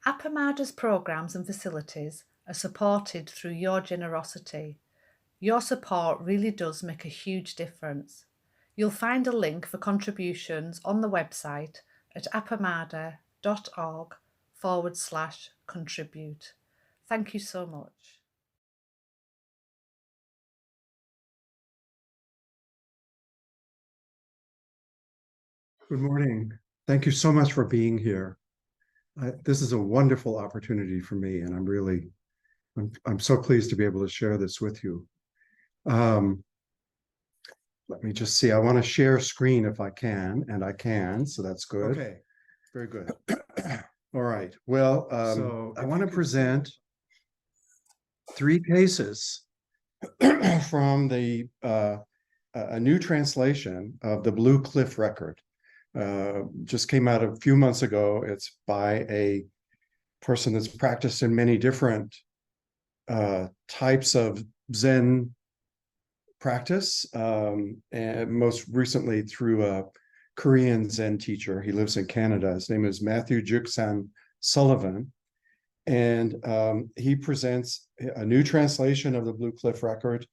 Appamada's programs and facilities are supported through your generosity. Your support really does make a huge difference. You'll find a link for contributions on the website at appamada.org/contribute. Thank you so much. Good morning. Thank you so much for being here. This is a wonderful opportunity for me, and I'm so pleased to be able to share this with you. Let me just see. I want to share screen if I can, and I can, so that's good. Okay, very good. All right. Well, So I if want you to could present 3 cases from a new translation of the Blue Cliff Record. Just came out a few months ago. It's by a person that's practiced in many different types of Zen practice, and most recently through a Korean Zen teacher. He lives in Canada. His name is Matthew Juksan Sullivan. And he presents a new translation of the Blue Cliff Record,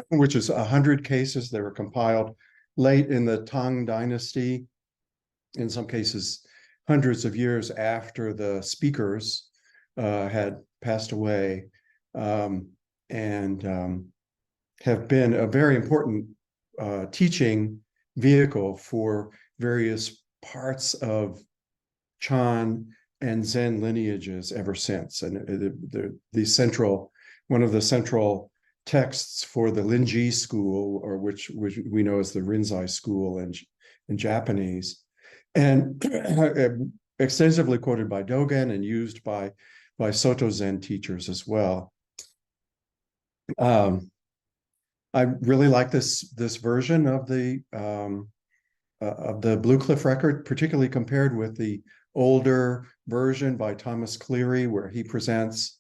which is 100 cases that were compiled late in the Tang Dynasty, in some cases hundreds of years after the speakers had passed away, and have been a very important teaching vehicle for various parts of Chan and Zen lineages ever since. And one of the central texts for the Linji school, or which we know as the Rinzai school in Japanese, and extensively quoted by Dogen and used by Soto Zen teachers as well. I really like this version of the Blue Cliff Record, particularly compared with the older version by Thomas Cleary, where he presents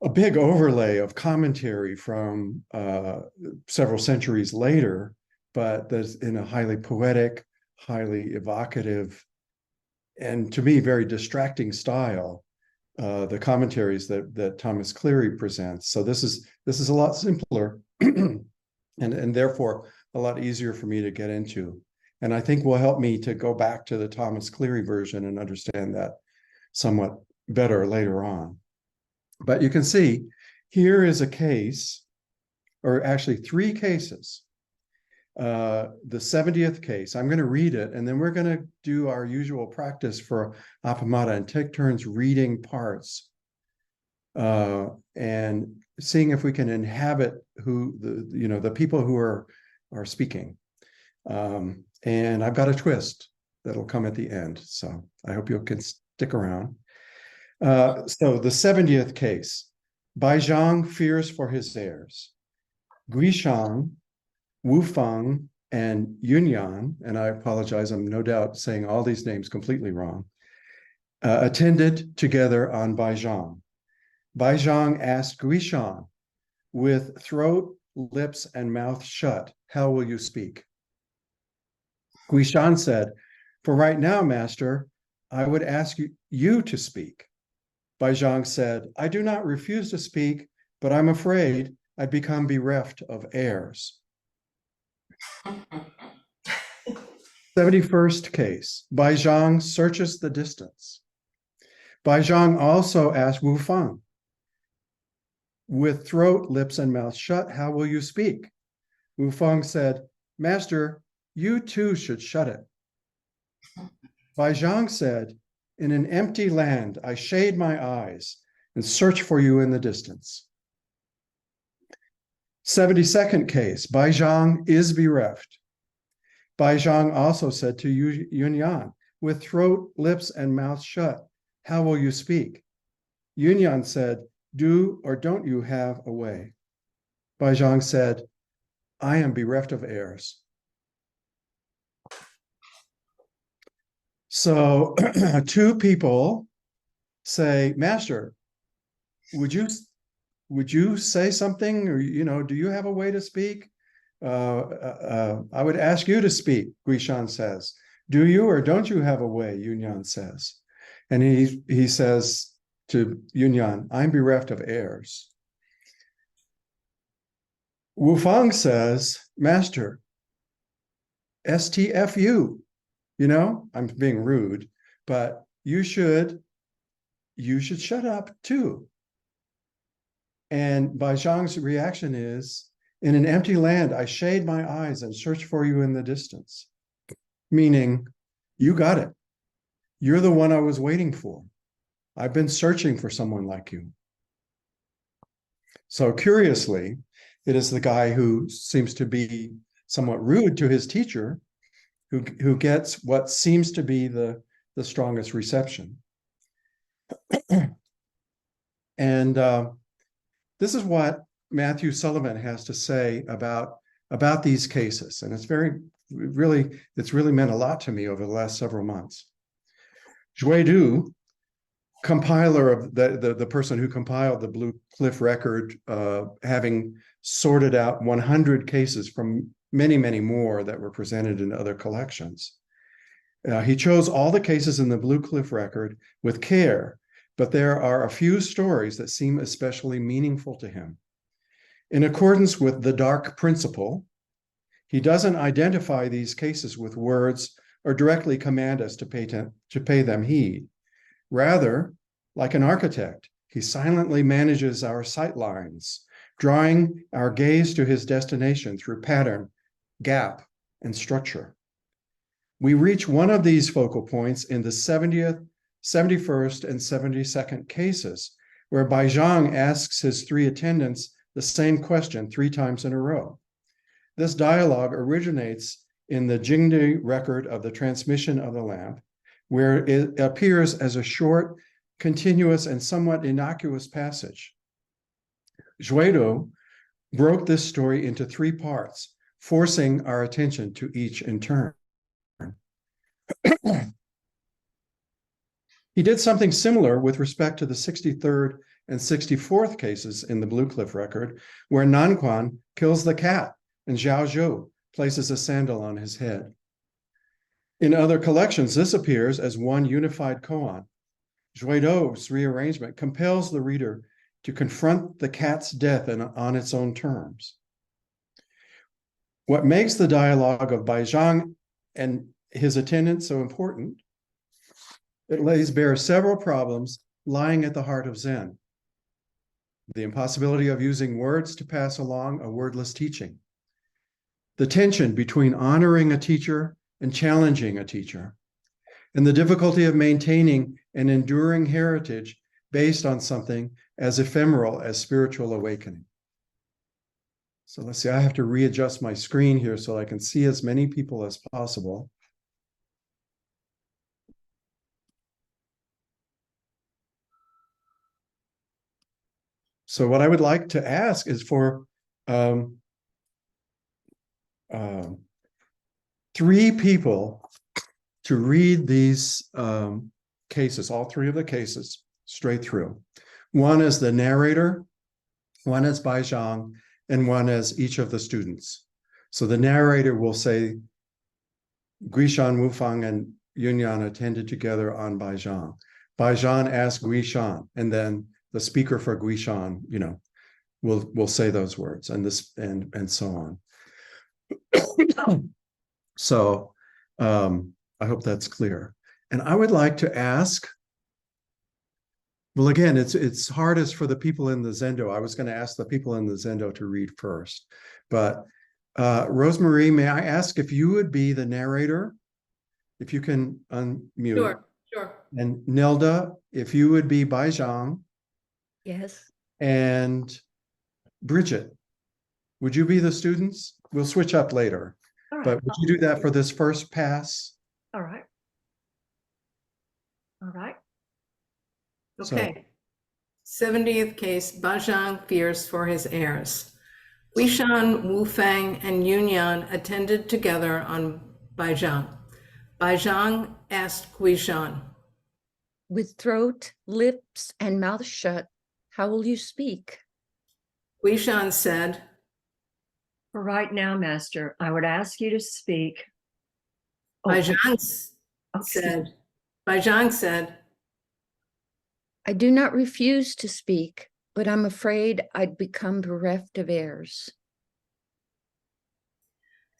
a big overlay of commentary from several centuries later, but that's in a highly poetic, highly evocative, and to me, very distracting style. The commentaries that Thomas Cleary presents. So this is a lot simpler and therefore a lot easier for me to get into. And I think will help me to go back to the Thomas Cleary version and understand that somewhat better later on. But you can see here is a case, or actually 3 cases. The 70th case, I'm going to read it, and then we're going to do our usual practice for Appamada and take turns reading parts and seeing if we can inhabit the people who are speaking. And I've got a twist that'll come at the end, so I hope you can stick around. So the 70th case, Baizhang fears for his heirs. Guishang, Wu Feng, and Yunyan, and I apologize, I'm no doubt saying all these names completely wrong, attended together on Baizhang. Baizhang asked Guishang, with throat, lips, and mouth shut, how will you speak? Guishan said, for right now, master, I would ask you to speak. Baizhang said, I do not refuse to speak, but I'm afraid I'd become bereft of heirs. 71st case, Baizhang searches the distance. Baizhang also asked Wu Feng, with throat, lips, and mouth shut, how will you speak? Wu Feng said, master, you too should shut it. Baizhang said, in an empty land, I shade my eyes and search for you in the distance. 72nd case, Baizhang is bereft. Baizhang also said to Yunyan, with throat, lips, and mouth shut, how will you speak? Yunyan said, do or don't you have a way? Baizhang said, I am bereft of heirs. So 2 people say, master, would you say something, or do you have a way to speak? I would ask you to speak, Guishan says. Do you or don't you have a way? Yunyan says. And he says to Yunyan, I'm bereft of heirs. Wu Fang says, Master, STFU, I'm being rude, but you should shut up too. And Bai Zhang's reaction is, in an empty land, I shade my eyes and search for you in the distance. Meaning, you got it. You're the one I was waiting for. I've been searching for someone like you. So curiously, it is the guy who seems to be somewhat rude to his teacher who gets what seems to be the strongest reception. And this is what Matthew Sullivan has to say about these cases. And it's really meant a lot to me over the last several months. Zhui Du, compiler of the person who compiled the Blue Cliff Record, having sorted out 100 cases from many, many more that were presented in other collections. He chose all the cases in the Blue Cliff Record with care, but there are a few stories that seem especially meaningful to him. In accordance with the dark principle, he doesn't identify these cases with words or directly command us to pay them heed. Rather, like an architect, he silently manages our sight lines, drawing our gaze to his destination through pattern, gap, and structure. We reach one of these focal points in the 70th, 71st, and 72nd cases, where Bai Zhang asks his three attendants the same question 3 times in a row. This dialogue originates in the Jingde record of the transmission of the lamp, where it appears as a short, continuous, and somewhat innocuous passage. Zhui Du broke this story into 3 parts, forcing our attention to each in turn. He did something similar with respect to the 63rd and 64th cases in the Blue Cliff Record, where Nanquan kills the cat and Zhao Zhou places a sandal on his head. In other collections, this appears as one unified koan. Zhui Du's rearrangement compels the reader to confront the cat's death on its own terms. What makes the dialogue of Bai Zhang and his attendants so important, it lays bare several problems lying at the heart of Zen. The impossibility of using words to pass along a wordless teaching. The tension between honoring a teacher and challenging a teacher. And the difficulty of maintaining an enduring heritage based on something as ephemeral as spiritual awakening. So let's see, I have to readjust my screen here so I can see as many people as possible. So what I would like to ask is for 3 people to read these cases, all 3 of the cases, straight through. One is the narrator, one is Bai Zhang, and one is each of the students. So the narrator will say, Guishan, Wufang, and Yunyan attended together on Bai Zhang. Bai Zhang asked Guishan, and then the speaker for Guishan, will say those words and so on. So I hope that's clear. And I would like to ask, well, again, it's hardest for the people in the Zendo. I was going to ask the people in the Zendo to read first, but Rosemarie, may I ask if you would be the narrator, if you can unmute. Sure. And Nelda, if you would be Bai Zhang. Yes. And Bridget, would you be the students? We'll switch up later. All right. But would you do that for this first pass? All right. So- Okay. 70th case, Bai Zhang fears for his heirs. Guishan, Wu Fang, and Yunyan attended together on Bai Zhang. Bai Zhang asked Guishan, With throat, lips, and mouth shut, how will you speak? Guishan said, For right now, Master, I would ask you to speak. Bai Oh, Zhang excuse me. said, I do not refuse to speak, but I'm afraid I'd become bereft of heirs.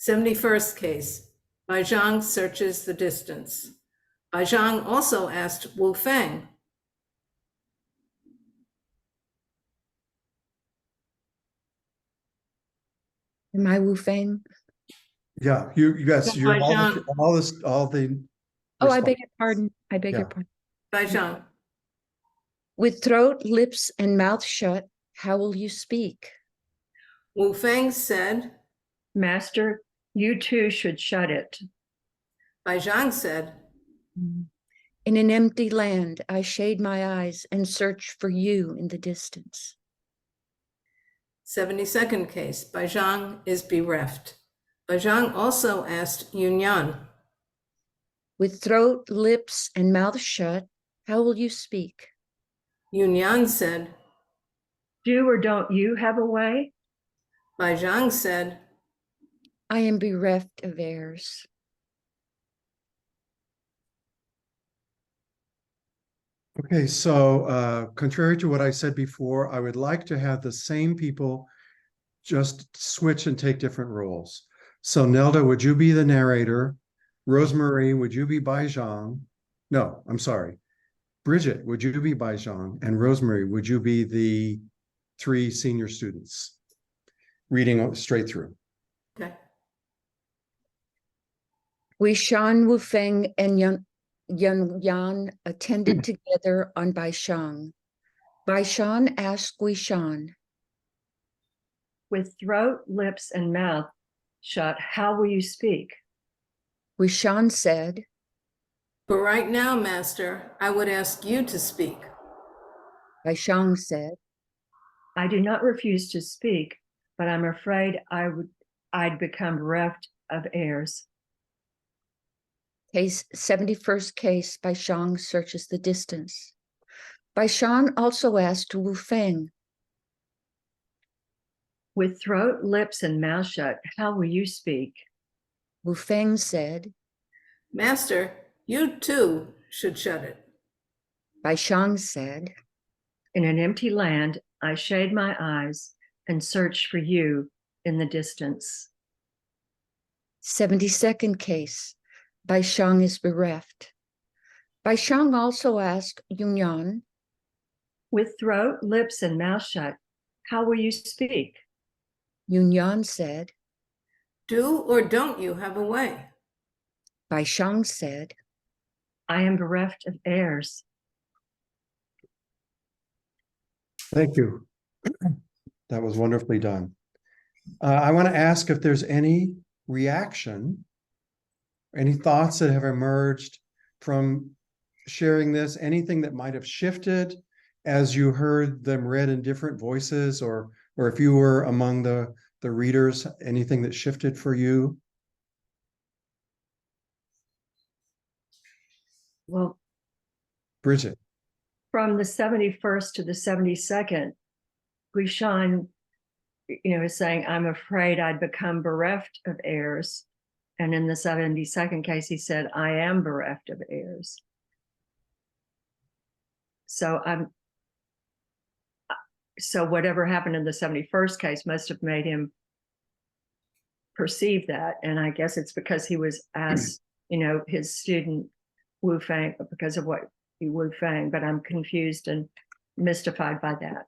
71st case, Bai Zhang searches the distance. Bai Zhang also asked Wu Feng. Am I Wu Feng? Yeah, yes, So you're Bai Zhang, all the. Oh, I beg response. your pardon. I beg your Yeah. pardon. Bai Zhang, With throat, lips, and mouth shut, how will you speak? Wu Feng said. Master, you too should shut it. Bai Zhang said. In an empty land, I shade my eyes and search for you in the distance. 72nd case, Bai Zhang is bereft. Bai Zhang also asked Yunyan. With throat, lips, and mouth shut, how will you speak? Yunyan said. Do or don't you have a way? Bai Zhang said. I am bereft of heirs. Okay, so contrary to what I said before, I would like to have the same people just switch and take different roles. So Nelda, would you be the narrator? Rosemary, would you be Bai Zhang? No, I'm sorry. Bridget, would you be Bai Zhang? And Rosemary, would you be the 3 senior students? Reading straight through. Okay. Wei Shan, Wu Feng, and Yun Yan attended together on Bai Shang. Bai Shan asked Wei Shan, With throat, lips, and mouth shut, how will you speak? Wei Shan said, For right now, Master, I would ask you to speak. Bai Shang said, I do not refuse to speak, but I'm afraid I'd become bereft of heirs. Case 71st case, Bai Shang searches the distance. Bai Shan also asked Wu Feng, With throat, lips, and mouth shut, how will you speak? Wu Feng said, Master, you too should shut it. Bai Shang said, In an empty land, I shade my eyes and search for you in the distance. 72nd case, Bai Shang is bereft. Bai Shang also asked Yunyan, With throat, lips, and mouth shut, how will you speak? Yunyan said, Do or don't you have a way? Bai Shang said, I am bereft of heirs. Thank you. That was wonderfully done. I want to ask if there's any reaction, any thoughts that have emerged from sharing this, anything that might have shifted as you heard them read in different voices, or if you were among the readers, anything that shifted for you? Well, Bridget. from the 71st to the 72nd, Guishan, is saying, I'm afraid I'd become bereft of heirs. And in the 72nd case, he said, I am bereft of heirs. So whatever happened in the 71st case must have made him perceive that. And I guess it's because he was asked, his student Wu Feng, because of what he Wu Feng, but I'm confused and mystified by that.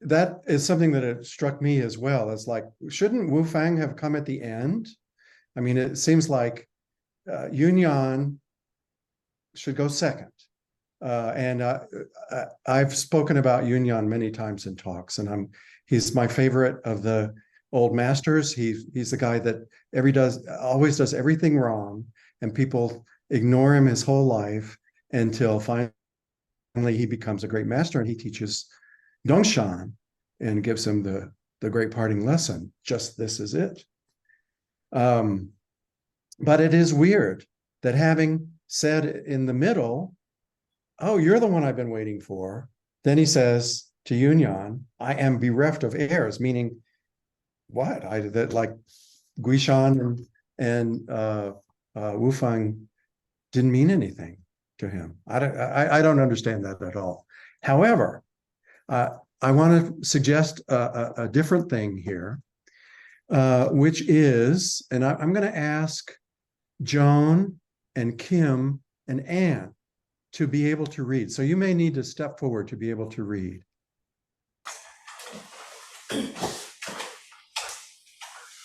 That is something that it struck me as well. It's like, shouldn't Wu Fang have come at the end? I mean, it seems like Yunyan should go second. I've spoken about Yunyan many times in talks, and he's my favorite of the old masters. He's the guy that always does everything wrong, and people ignore him his whole life until finally he becomes a great master, and he teaches Dongshan and gives him the great parting lesson. Just this is it. But it is weird that having said in the middle, oh, you're the one I've been waiting for. Then he says to Yunyan, I am bereft of heirs, meaning what? That like Guishan and Wu Feng didn't mean anything to him. I don't understand that at all. However, I want to suggest a different thing here, which is, and I'm going to ask Joan and Kim and Anne to be able to read. So you may need to step forward to be able to read.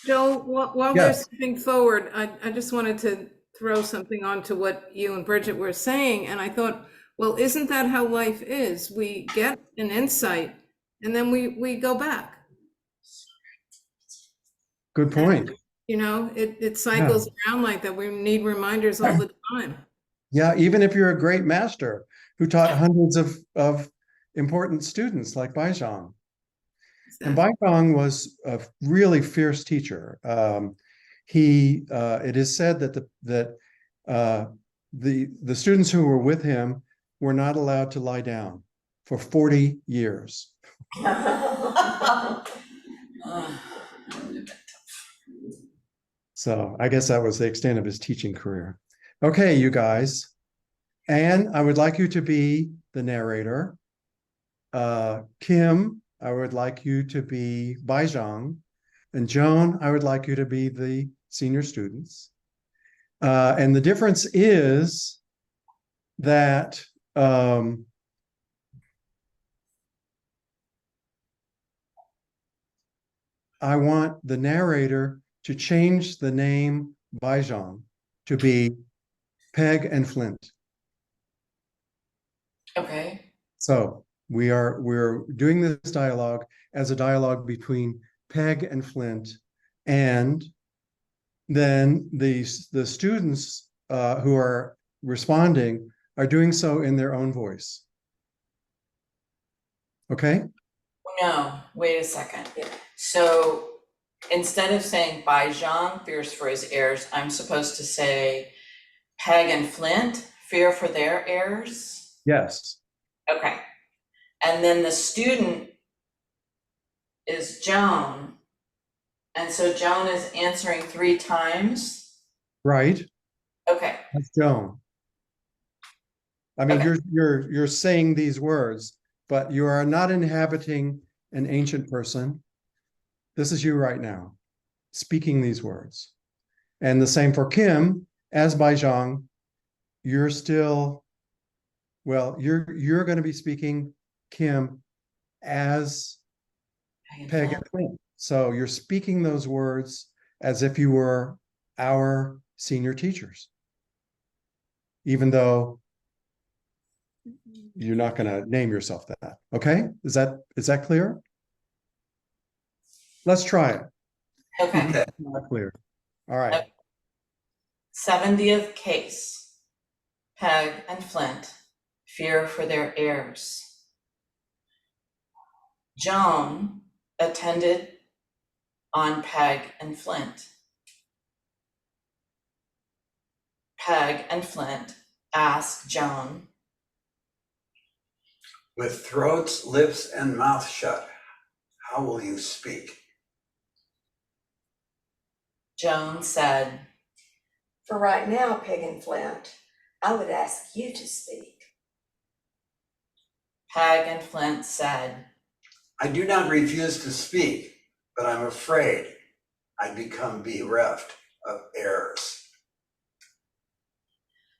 Joel, while they're Yes. stepping forward, I just wanted to throw something onto what you and Bridget were saying. And I thought, well, isn't that how life is? We get an insight and then we go back. Good point. You know, it cycles around like that. We need reminders all the time. Yeah, even if you're a great master who taught hundreds of important students like Baizhang. And Baizhang was a really fierce teacher. It is said that the students who were with him were not allowed to lie down for 40 years. So I guess that was the extent of his teaching career. Okay, you guys. Anne, I would like you to be the narrator. Kim, I would like you to be Baizhang. And Joan, I would like you to be the senior students. And the difference is that I want the narrator to change the name Baizhang to be Peg and Flint. Okay. So we're doing this dialogue as a dialogue between Peg and Flint, and then the students who are responding are doing so in their own voice. Okay? No, wait a second. So instead of saying Baizhang fears for his heirs, I'm supposed to say Peg and Flint fear for their heirs? Yes. Okay. And then the student is Joan. And so Joan is answering 3 times? Right. Okay. That's Joan. I mean, Okay. you're saying these words, but you are not inhabiting an ancient person. This is you right now, speaking these words. And the same for Kim, as Baizhang, you're still, well, you're going to be speaking Kim as Peg and Flint. So you're speaking those words as if you were our senior teachers, even though you're not going to name yourself that. Okay? Is that clear? Let's try it. Okay. Not clear. All right. Okay. 70th case. Peg and Flint fear for their heirs. Joan attended on Peg and Flint. Peg and Flint asked Joan, with throats, lips, and mouth shut, how will you speak? Joan said, For right now, Peg and Flint, I would ask you to speak. Peg and Flint said, I do not refuse to speak, but I'm afraid I'd become bereft of heirs.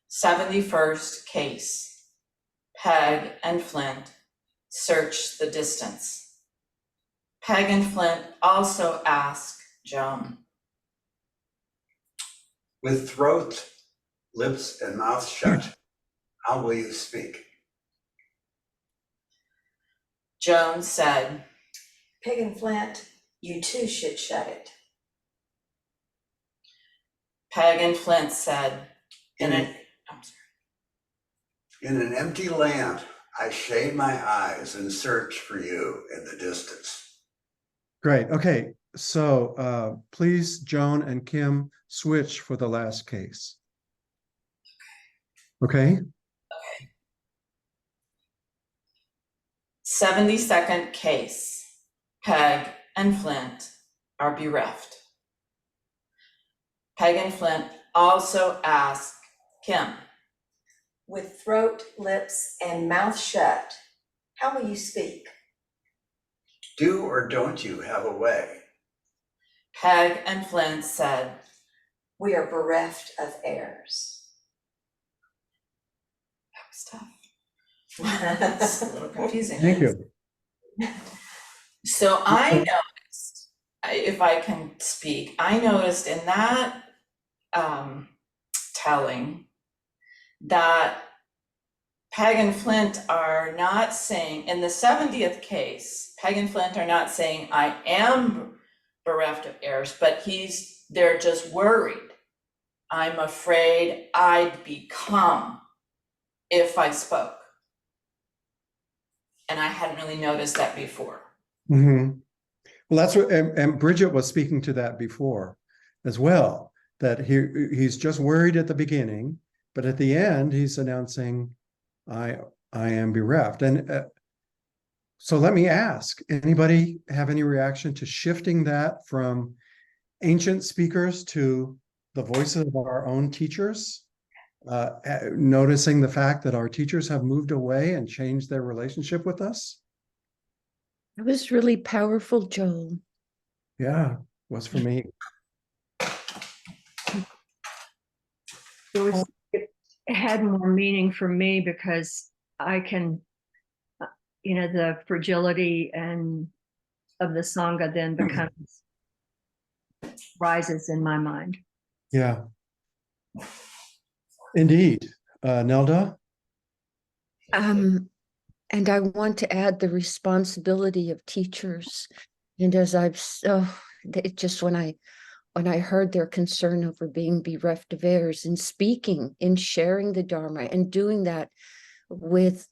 71st case. Peg and Flint searched the distance. Peg and Flint also asked Joan, With throat, lips, and mouth shut, how will you speak? Joan said, Peg and Flint, you too should shut it. Peg and Flint said, In an empty land, I shade my eyes and search for you in the distance. Great. Okay. So please, Joan and Kim, switch for the last case. Okay. 72nd case. Peg and Flint are bereft. Peg and Flint also ask Kim, with throat, lips, and mouth shut, how will you speak? Do or don't you have a way? Peg and Flint said, We are bereft of heirs. that was tough. It's a little confusing. Thank you. So I noticed, if I can speak, I noticed in that telling that Peg and Flint are not saying, in the 70th case, Peg and Flint are not saying, I am bereft of heirs, but they're just worried. I'm afraid I'd become if I spoke. And I hadn't really noticed that before. Mm-hmm. Well, that's what, and Bridget was speaking to that before as well, that he's just worried at the beginning, but at the end, he's announcing, I am bereft. And so let me ask, anybody have any reaction to shifting that from ancient speakers to the voices of our own teachers? Noticing the fact that our teachers have moved away and changed their relationship with us? It was really powerful, Joel. Yeah, was for me. It had more meaning for me because I can, the fragility and of the Sangha then becomes, rises in my mind. Yeah. Indeed. Nelda? And I want to add the responsibility of teachers. And as it just when I heard their concern over being bereft of heirs and speaking and sharing the Dharma and doing that with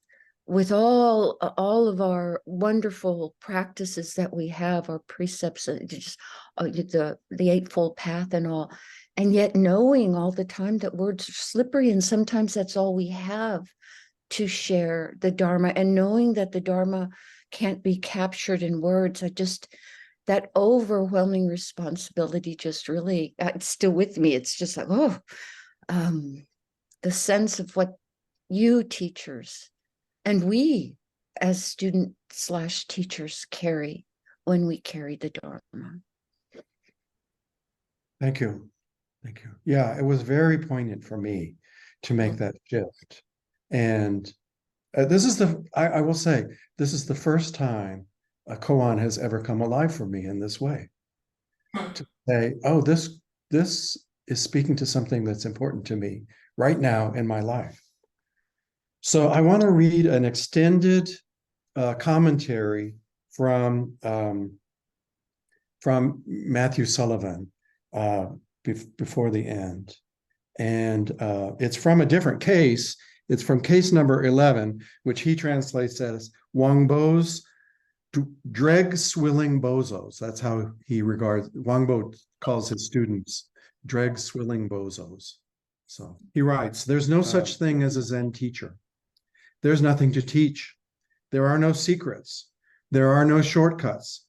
all of our wonderful practices that we have, our precepts, just the Eightfold Path and all, and yet knowing all the time that words are slippery and sometimes that's all we have to share the Dharma, and knowing that the Dharma can't be captured in words. That overwhelming responsibility just really, it's still with me. It's just like, the sense of what you teachers and we as student/teachers carry when we carry the Dharma. Thank you. Thank you. Yeah, it was very poignant for me to make that shift. And this is I will say, this is the first time a koan has ever come alive for me in this way. To say, oh, this is speaking to something that's important to me right now in my life. So I want to read an extended commentary from Matthew Sullivan before the end. And it's from a different case. It's from case number 11, which he translates as Wangbo's Dreg Swilling Bozos. That's how he regards, Wangbo calls his students Dreg Swilling Bozos. So he writes, there's no such thing as a Zen teacher. There's nothing to teach. There are no secrets. There are no shortcuts.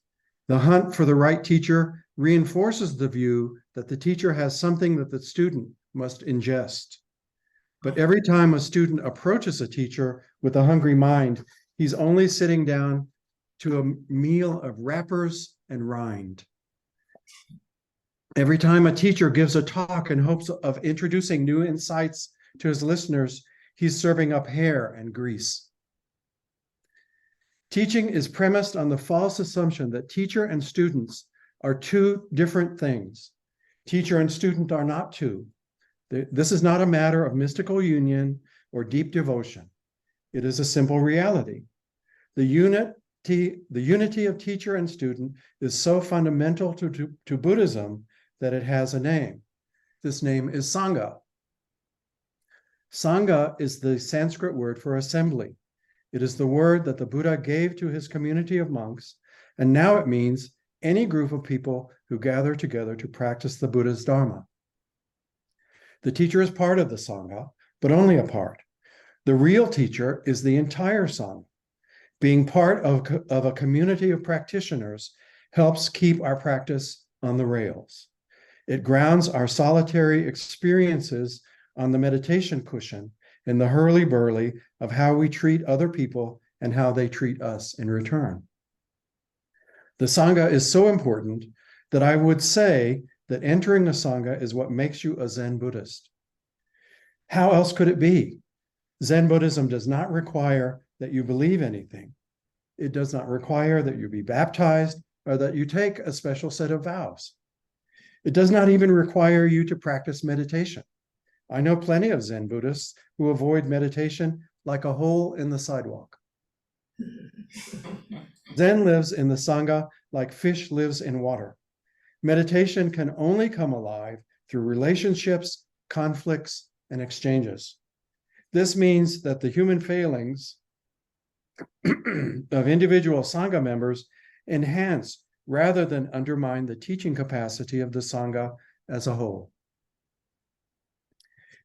The hunt for the right teacher reinforces the view that the teacher has something that the student must ingest. But every time a student approaches a teacher with a hungry mind, he's only sitting down to a meal of wrappers and rind. Every time a teacher gives a talk in hopes of introducing new insights to his listeners, he's serving up hair and grease. Teaching is premised on the false assumption that teacher and students are two different things. Teacher and student are not two. This is not a matter of mystical union or deep devotion. It is a simple reality. The unity of teacher and student is so fundamental to Buddhism that it has a name. This name is Sangha. Sangha is the Sanskrit word for assembly. It is the word that the Buddha gave to his community of monks, and now it means any group of people who gather together to practice the Buddha's Dharma. The teacher is part of the Sangha, but only a part. The real teacher is the entire Sangha. Being part of a community of practitioners helps keep our practice on the rails. It grounds our solitary experiences on the meditation cushion in the hurly-burly of how we treat other people and how they treat us in return. The Sangha is so important that I would say that entering a Sangha is what makes you a Zen Buddhist. How else could it be? Zen Buddhism does not require that you believe anything. It does not require that you be baptized or that you take a special set of vows. It does not even require you to practice meditation. I know plenty of Zen Buddhists who avoid meditation like a hole in the sidewalk. Zen lives in the Sangha like fish lives in water. Meditation can only come alive through relationships, conflicts, and exchanges. This means that the human failings of individual Sangha members enhance rather than undermine the teaching capacity of the Sangha as a whole.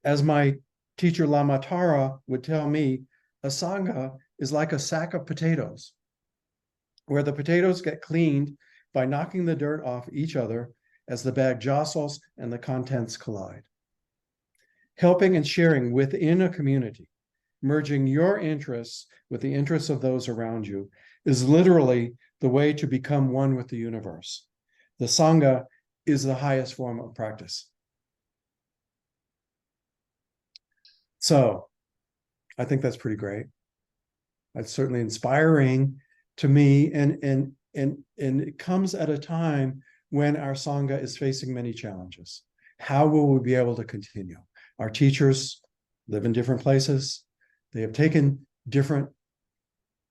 As my teacher Lama Tara would tell me, a Sangha is like a sack of potatoes, where the potatoes get cleaned by knocking the dirt off each other as the bag jostles and the contents collide. Helping and sharing within a community, merging your interests with the interests of those around you, is literally the way to become one with the universe. The Sangha is the highest form of practice. So I think that's pretty great. That's certainly inspiring to me, and it comes at a time when our Sangha is facing many challenges. How will we be able to continue? Our teachers live in different places. They have taken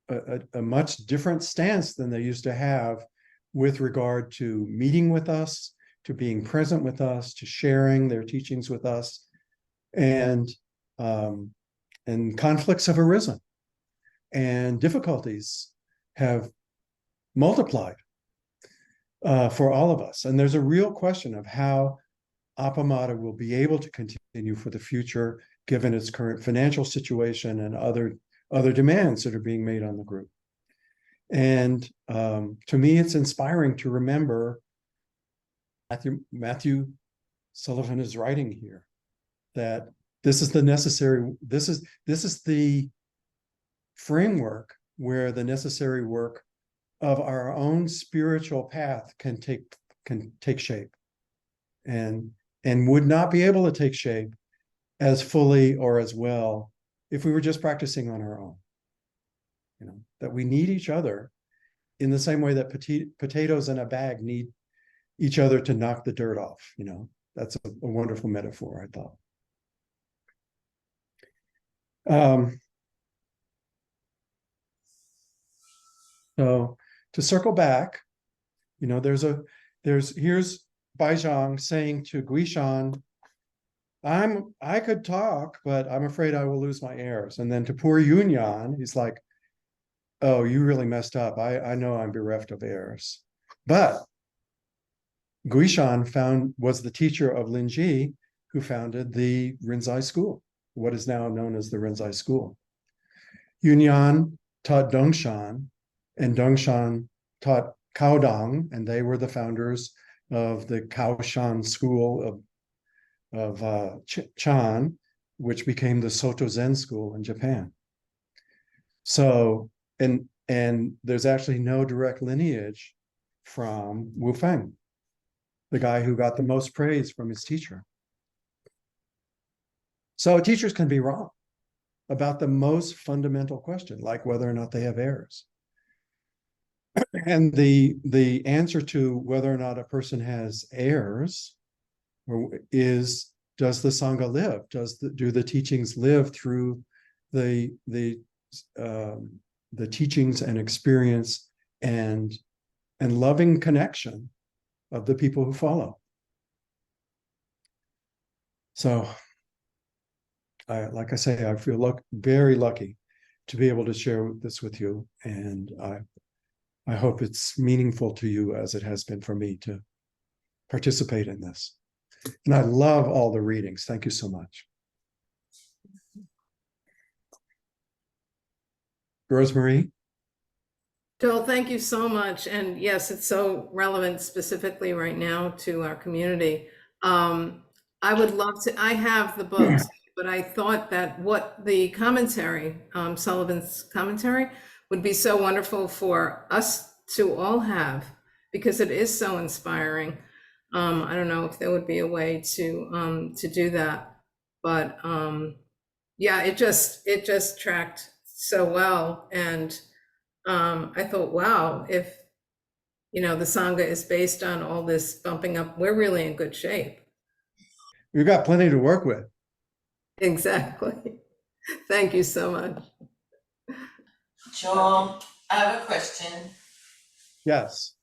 a much different stance than they used to have with regard to meeting with us, to being present with us, to sharing their teachings with us, and conflicts have arisen, and difficulties have multiplied for all of us. And there's a real question of how Appamada will be able to continue for the future, given its current financial situation and other demands that are being made on the group. And to me, it's inspiring to remember Matthew Sullivan is writing here that this is the framework where the necessary work of our own spiritual path can take shape, and would not be able to take shape as fully or as well if we were just practicing on our own. You know, that we need each other in the same way that potatoes in a bag need each other to knock the dirt off. You know, that's a wonderful metaphor, I thought. So to circle back, you know, here's Baizhang saying to Guishan, I could talk, but I'm afraid I will lose my heirs. And then to poor Yunyan, he's like, oh, you really messed up. I know I'm bereft of heirs. But Guishan was the teacher of Linji, who founded the Rinzai school, what is now known as the Rinzai school. Yunyan taught Dongshan, and Dongshan taught Caodong, and they were the founders of the Kaoshan school of Chan, which became the Soto Zen school in Japan. So, and there's actually no direct lineage from Wu Feng, the guy who got the most praise from his teacher. So teachers can be wrong about the most fundamental question, like whether or not they have heirs. And the answer to whether or not a person has heirs is, does the Sangha live? Do the teachings live through the teachings and experience and loving connection of the people who follow? So, like I say, I feel very lucky to be able to share this with you, and I hope it's meaningful to you as it has been for me to participate in this. And I love all the readings. Thank you so much. Rosemary? Joel, thank you so much. And yes, it's so relevant specifically right now to our community. I would love to, I have the books. but I thought that what the commentary, Sullivan's commentary, would be so wonderful for us to all have, because it is so inspiring. I don't know if there would be a way to do that, but yeah, it just tracked so well, and I thought, wow, if the Sangha is based on all this bumping up, we're really in good shape. We've got plenty to work with. Exactly. Thank you so much. Joel, I have a question. Yes.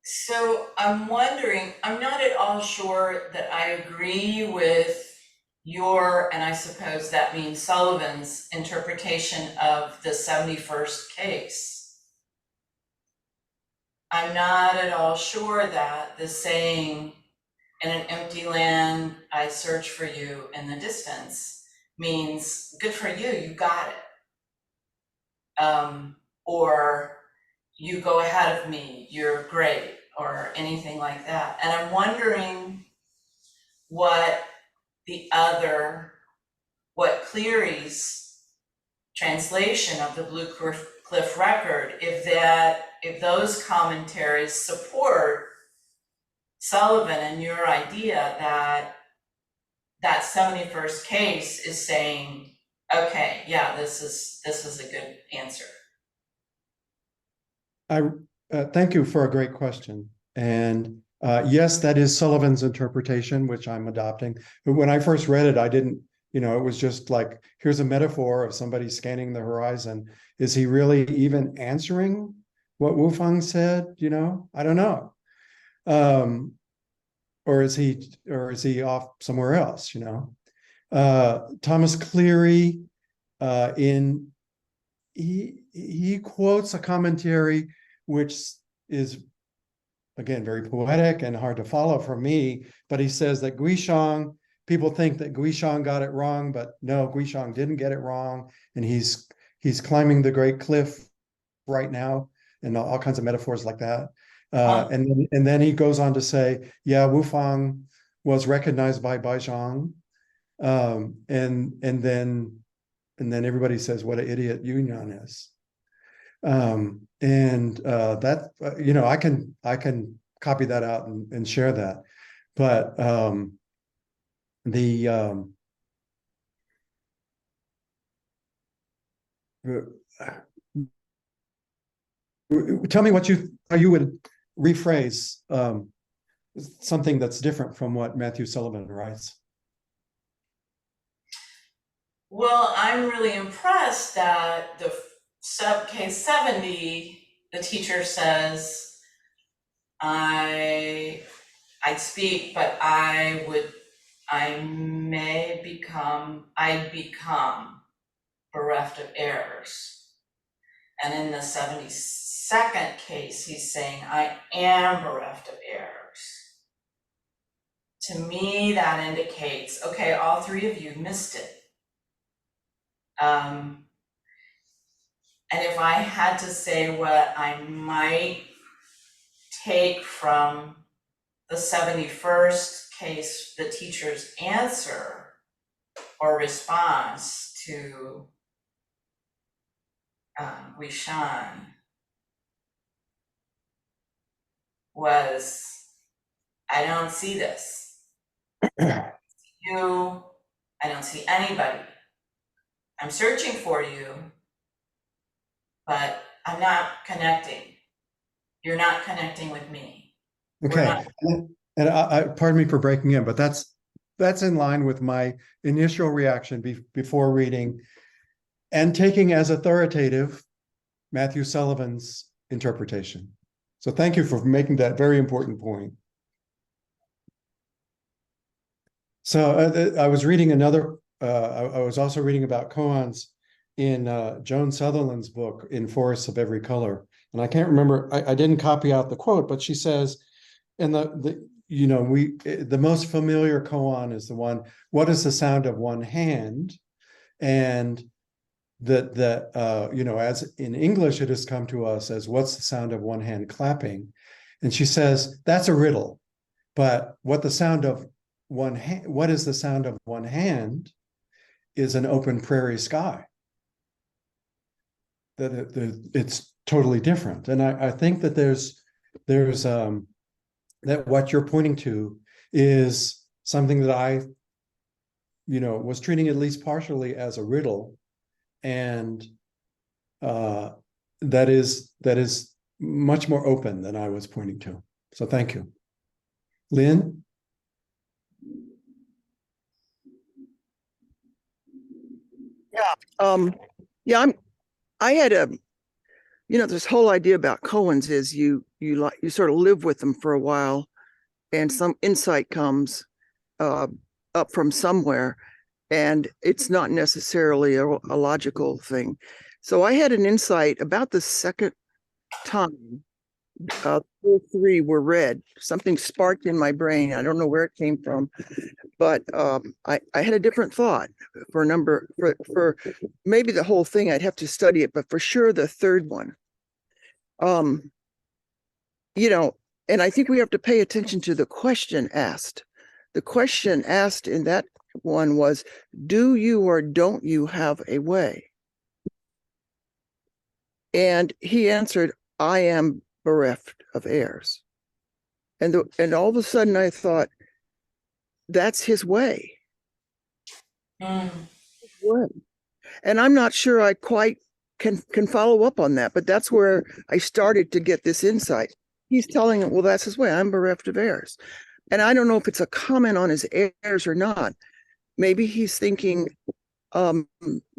So I'm wondering, I'm not at all sure that I agree with your, and I suppose that means Sullivan's interpretation of the 71st case. I'm not at all sure that the saying, "In an empty land, I search for you in the distance," means good for you, you got it. Or you go ahead of me, you're great, or anything like that. And I'm wondering what Cleary's translation of the Blue Cliff record, if those commentaries support Sullivan and your idea that 71st case is saying, okay, yeah, this is a good answer. Thank you for a great question. And yes, that is Sullivan's interpretation, which I'm adopting. But when I first read it, I didn't, it was just like, here's a metaphor of somebody scanning the horizon. Is he really even answering what Wu Fang said? I don't know. Or is he off somewhere else? Thomas Cleary, he quotes a commentary which is, again, very poetic and hard to follow for me, but he says that Guishang, people think that Guishang got it wrong, but no, Guishang didn't get it wrong, and he's climbing the great cliff right now, and all kinds of metaphors like that. And then he goes on to say, yeah, Wu Fang was recognized by Baizhang, and then everybody says what an idiot Yunyan is. That I can copy that out and share that, but tell me how you would rephrase something that's different from what Matthew Sullivan writes. Well, I'm really impressed that the case 70, the teacher says, I'd speak, but I'd become bereft of errors. And in the 72nd case, he's saying, I am bereft of errors. To me, that indicates, okay, all three of you missed it. And if I had to say what I might take from the 71st case, the teacher's answer or response to Guishan was, I don't see this. I don't see you, I don't see anybody. I'm searching for you, but I'm not connecting. You're not connecting with me. Okay, and I pardon me for breaking in, but that's in line with my initial reaction before reading and taking as authoritative Matthew Sullivan's interpretation. So thank you for making that very important point. So I was reading I was also reading about koans in Joan Sutherland's book, In Forests of Every Color. And I can't remember, I didn't copy out the quote, but she says, and the most familiar koan is the one, what is the sound of one hand? And as in English, it has come to us as what's the sound of one hand clapping? And she says, that's a riddle. But what the sound of one hand, what is the sound of one hand is an open prairie sky. It's totally different. And I think that there's that what you're pointing to is something that I, was treating at least partially as a riddle. And that is much more open than I was pointing to. So thank you. Lynn? I had this whole idea about koans is you sort of live with them for a while and some insight comes up from somewhere, and it's not necessarily a logical thing. So I had an insight about the second time all three were read. Something sparked in my brain. I don't know where it came from, but I had a different thought for maybe the whole thing. I'd have to study it, but for sure the third one. And I think we have to pay attention to the question asked. The question asked in that one was, do you or don't you have a way? And he answered, I am bereft of heirs. And all of a sudden I thought, that's his way. And I'm not sure I quite can follow up on that, but that's where I started to get this insight. He's telling him, well, that's his way. I'm bereft of heirs. And I don't know if it's a comment on his heirs or not. Maybe he's thinking,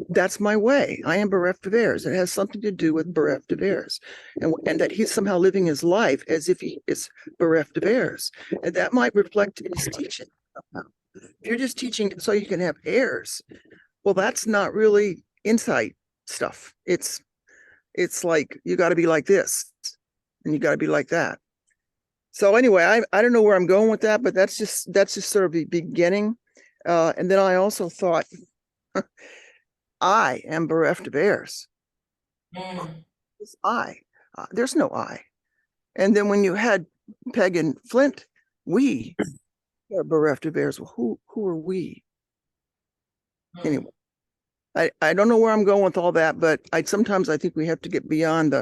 that's my way. I am bereft of heirs. It has something to do with bereft of heirs, and that he's somehow living his life as if he is bereft of heirs. And that might reflect in his teaching. If you're just teaching so you can have heirs, well, that's not really insight stuff. It's like, you got to be like this and you got to be like that. So anyway, I don't know where I'm going with that, but that's just sort of the beginning. And then I also thought, I am bereft of heirs. It's I. There's no I. And then when you had Peg and Flint, we are bereft of heirs. Well, who are we? Anyway, I don't know where I'm going with all that, but sometimes I think we have to get beyond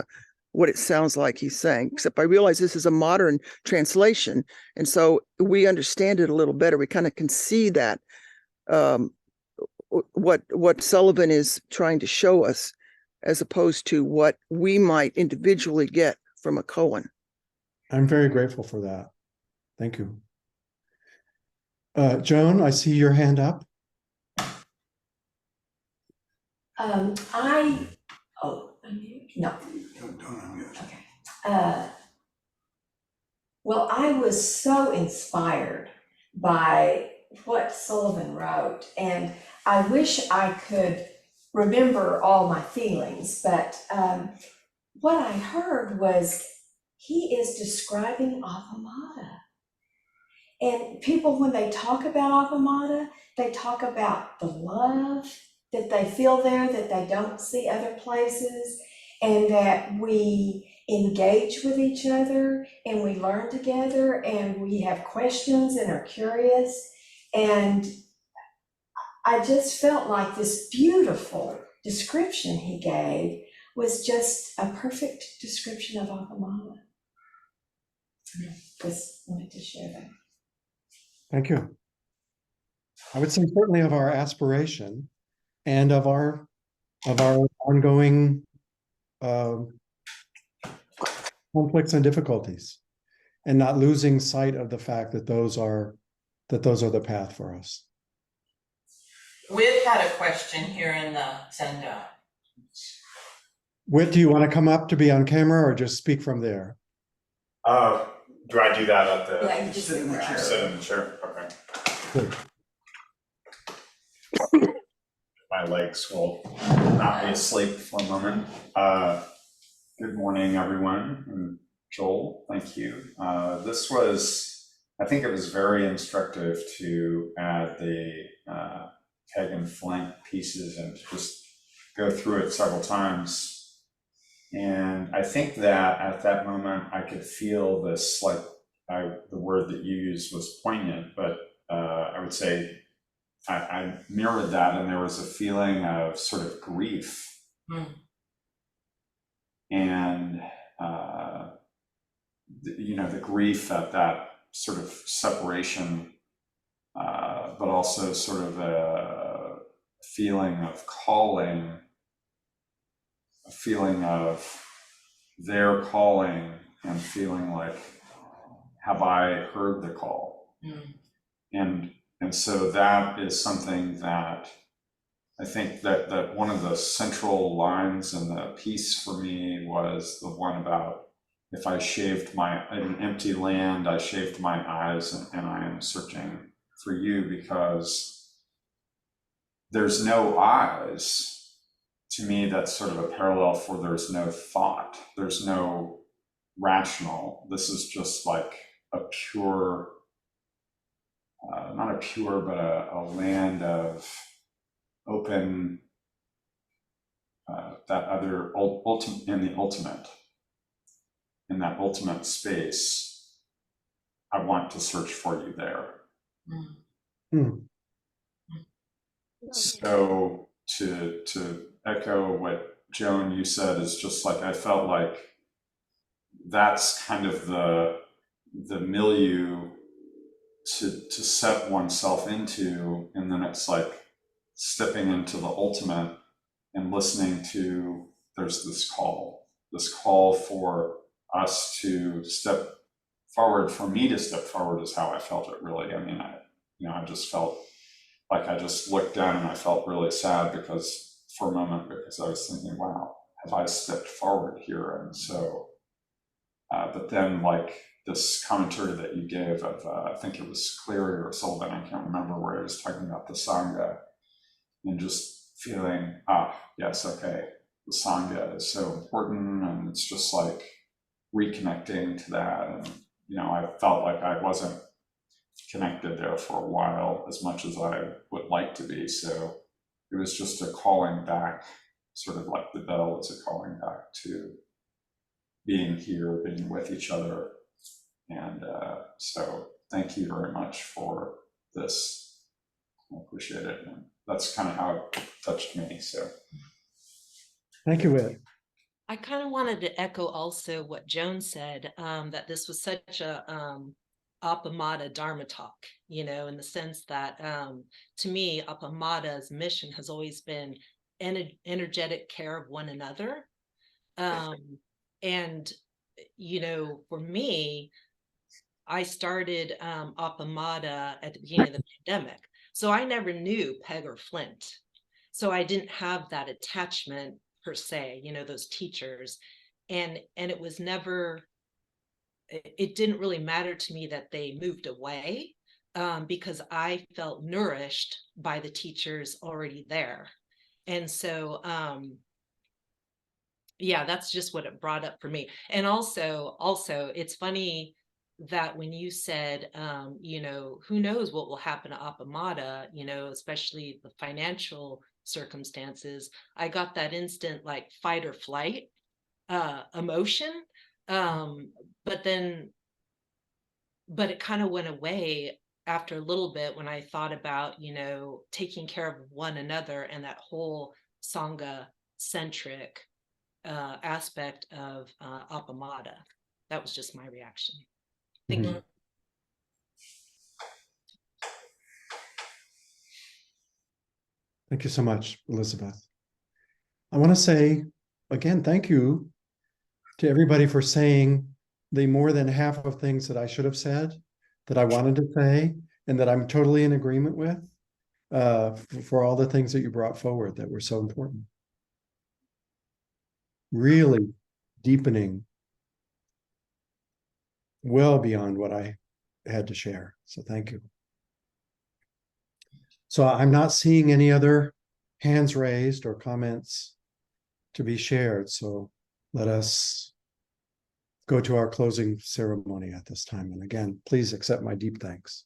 what it sounds like he's saying, except I realize this is a modern translation. And so we understand it a little better. We kind of can see that what Sullivan is trying to show us, as opposed to what we might individually get from a Koan. I'm very grateful for that. Thank you. Joan, I see your hand up. No. Don't unmute. Okay. Well, I was so inspired by what Sullivan wrote, and I wish I could remember all my feelings, but what I heard was he is describing Ave Mata. And people, when they talk about Ave Mata, they talk about the love that they feel there that they don't see other places, and that we engage with each other and we learn together and we have questions and are curious. And I just felt like this beautiful description he gave was just a perfect description of Ave Mata. Just wanted to share that. Thank you. I would say certainly of our aspiration and of our ongoing conflicts and difficulties, and not losing sight of the fact that those are the path for us. Whit had a question here in the send-out. Whit, do you want to come up to be on camera or just speak from there? Do I do that at the? Yeah, you just sit in the chair. Sit in the chair. Okay. Good. My legs will not be asleep for a moment. Good morning, everyone. And Joel, thank you. This was, I think it was very instructive to add the Peg and Flint pieces and just go through it several times. And I think that at that moment I could feel this, like the word that you used was poignant, but I would say I mirrored that, and there was a feeling of sort of grief. And, the grief at that sort of separation, but also sort of a feeling of calling, a feeling of their calling, and feeling like, have I heard the call? And so that is something that I think that one of the central lines in the piece for me was the one about, if I shaved an empty land, I shaved my eyes, and I am searching for you, because there's no eyes. To me, that's sort of a parallel for there's no thought, there's no rational. This is just like a pure, not a pure, but a land of open, that other ultimate, in the ultimate, in that ultimate space. I want to search for you there. So to echo what Joan, you said, is just like, I felt like that's kind of the milieu to set oneself into, and then it's like stepping into the ultimate and listening to, there's this call for us to step forward, for me to step forward, is how I felt it really. I mean, I just felt like I just looked down and I felt really sad for a moment, because I was thinking, wow, have I stepped forward here? And so, but then like this commentary that you gave of, I think it was Cleary or Sullivan, I can't remember, where he was talking about the Sangha, and just feeling, yes, okay, the Sangha is so important, and it's just like reconnecting to that. And, I felt like I wasn't connected there for a while as much as I would like to be. So it was just a calling back, sort of like the bell is a calling back to being here, being with each other. And so thank you very much for this. I appreciate it. And that's kind of how it touched me. So Thank you, Whit. I kind of wanted to echo also what Joan said, that this was such a Appamada Dharma talk, in the sense that, to me, Appamada's mission has always been energetic care of one another. And, for me, I started Appamada at the beginning of the pandemic. So I never knew Peg or Flint. So I didn't have that attachment per se, those teachers. And it was never, it didn't really matter to me that they moved away, because I felt nourished by the teachers already there. And so, yeah, that's just what it brought up for me. And also it's funny that when you said, who knows what will happen to Appamada, especially the financial circumstances, I got that instant like fight or flight emotion. But it kind of went away after a little bit when I thought about, taking care of one another and that whole Sangha centric aspect of Appamada. That was just my reaction. Thank you. Thank you so much, Elizabeth. I want to say, again, thank you to everybody for saying the more than half of things that I should have said, that I wanted to say, and that I'm totally in agreement with, for all the things that you brought forward that were so important. Really deepening well beyond what I had to share. So thank you. So I'm not seeing any other hands raised or comments to be shared. So let us go to our closing ceremony at this time. And again, please accept my deep thanks.